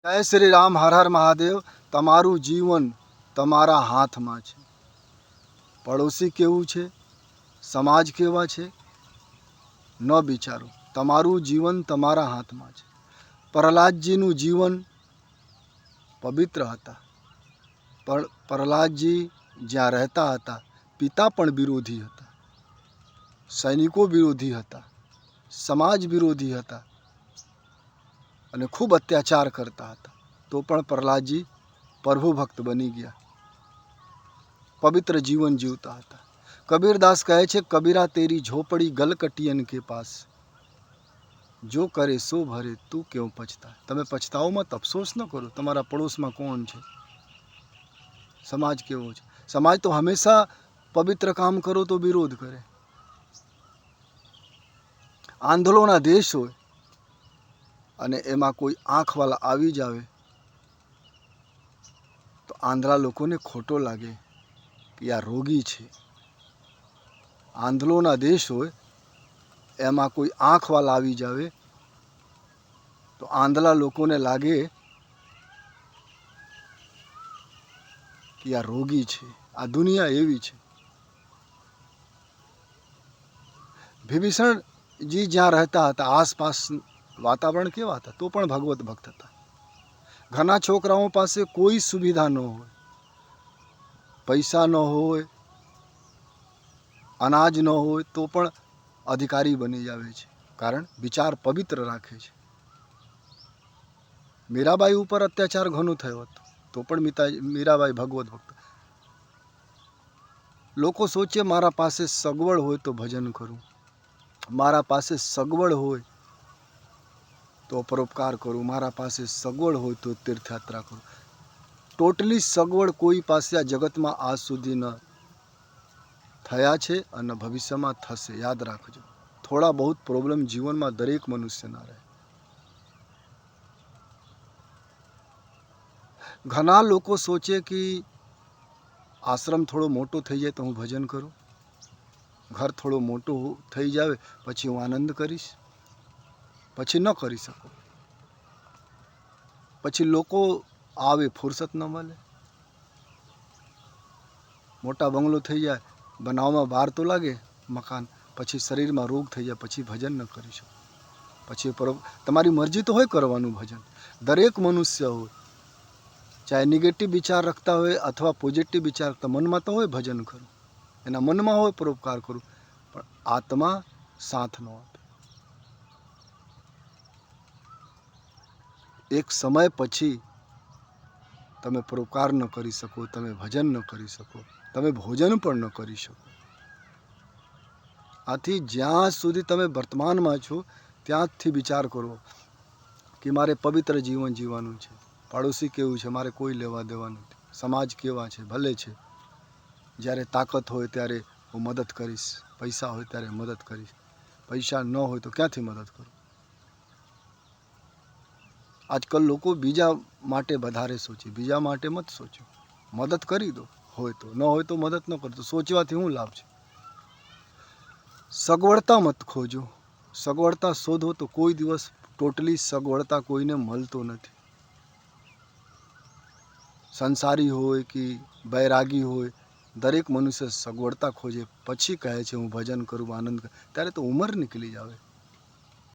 जय श्री राम, हर हर महादेव। तमारू जीवन तमारा हाथ में छे। पड़ोसी केवू छे, समाज केवा छे न विचारो। तमारू जीवन तमारा हाथ में छे। प्रहलादजीनु जीवन पवित्र हता, पण प्रहलादजी ज्यां रहता हता पिता पण विरोधी हता, सैनिको विरोधी हता, समाज विरोधी हता અને ખૂબ અત્યાચાર કરતા હતા, તો પણ પ્રહલાદજી પ્રભુ ભક્ત બની ગયા, પવિત્ર જીવન જીવતા હતા। કબીરદાસ કહે છે, કબીરા તેરી ઝોપડી ગલકટિયન કે પાસ, જો કરે સો ભરે તું ક્यों પછતા। તમે પછતાવો મત, અફસોસ ન કરો। તમારા પડોશમાં કોણ છે, સમાજ કેવો છે। સમાજ તો હંમેશા પવિત્ર કામ કરો તો વિરોધ કરે। આંધળોના દેશ હોય અને એમાં કોઈ આંખવાળા આવી જાવે તો આંધળા લોકોને ખોટો લાગે કે આ રોગી છે। આંધળોના દેશ હોય એમાં કોઈ આંખવાળા આવી જાવે તો આંધળા લોકોને લાગે કે આ રોગી છે। આ દુનિયા એવી છે। વિભીષણજી જ્યાં રહેતા હતા આસપાસ વાતાવરણ કેવા હતા, તો પણ ભગવત ભક્ત હતા। ઘણા છોકરાઓ પાસે કોઈ સુવિધા ન હોય, પૈસા ન હોય, અનાજ ન હોય, તો પણ અધિકારી બની જાવે છે, કારણ વિચાર પવિત્ર રાખે છે। મીરાબાઈ ઉપર અત્યાચાર ઘણો થયો હતો, તો પણ મીરાબાઈ ભગવત ભક્ત। લોકો સોચે મારા પાસે સગવડ હોય તો ભજન કરું, મારા પાસે સગવડ હોય તો પરોપકાર કરું, મારા પાસે સગવડ હોય તો તીર્થયાત્રા કરું। ટોટલી સગવડ કોઈ પાસે આ જગતમાં આજ સુધી ન થયા છે અને ભવિષ્યમાં થશે, યાદ રાખજો। થોડા બહુ પ્રોબ્લેમ જીવનમાં દરેક મનુષ્યના રહે। ઘણા લોકો સોચે કે આશ્રમ થોડો મોટો થઈ જાય તો હું ભજન કરું, ઘર થોડું મોટું થઈ જાવે પછી હું આનંદ કરીશ, પછી ન કરી શકો। પછી લોકો આવે, ફુરસત ન મળે। મોટા બંગલો થઈ જાય, બનાવવામાં વાર તો લાગે મકાન, પછી શરીરમાં રોગ થઈ જાય, પછી ભજન ન કરી શકો। પછી તમારી મરજી તો હોય કરવાનું ભજન। દરેક મનુષ્ય હોય, ચાહે નેગેટિવ વિચાર રખતા હોય અથવા પોઝિટિવ વિચાર રખતા, મનમાં તો હોય ભજન કરું, એના મનમાં હોય પરોપકાર કરું, પણ આત્મા સાથ ન આપે। એક સમય પછી તમે પરોપકાર ન કરી શકો, તમે ભજન ન કરી શકો, તમે ભોજન પણ ન કરી શકો। આથી જ્યાં સુધી તમે વર્તમાનમાં છો ત્યાંથી વિચાર કરો કે મારે પવિત્ર જીવન જીવવાનું છે। પાડોશી કેવું છે મારે કોઈ લેવા દેવા નથી, સમાજ કેવા છે ભલે છે, જ્યારે તાકાત હોય ત્યારે હું મદદ કરીશ, પૈસા હોય ત્યારે મદદ કરીશ, પૈસા ન હોય તો ક્યાંથી મદદ કરું। આજકાલ લોકો બીજા માટે વધારે સોચે, બીજા માટે મત સોચો, મદદ કરી દો હોય તો, ન હોય તો મદદ ન કરતો, સોચવાથી શું લાભ છે। સગવડતા મત ખોજો, સગવડતા શોધો તો કોઈ દિવસ ટોટલી સગવડતા કોઈને મળતો નથી। સંસારી હોય કે બૈરાગી હોય, દરેક મનુષ્ય સગવડતા ખોજે, પછી કહે છે હું ભજન કરું, આનંદ કરું, ત્યારે તો ઉંમર નીકળી જાવે।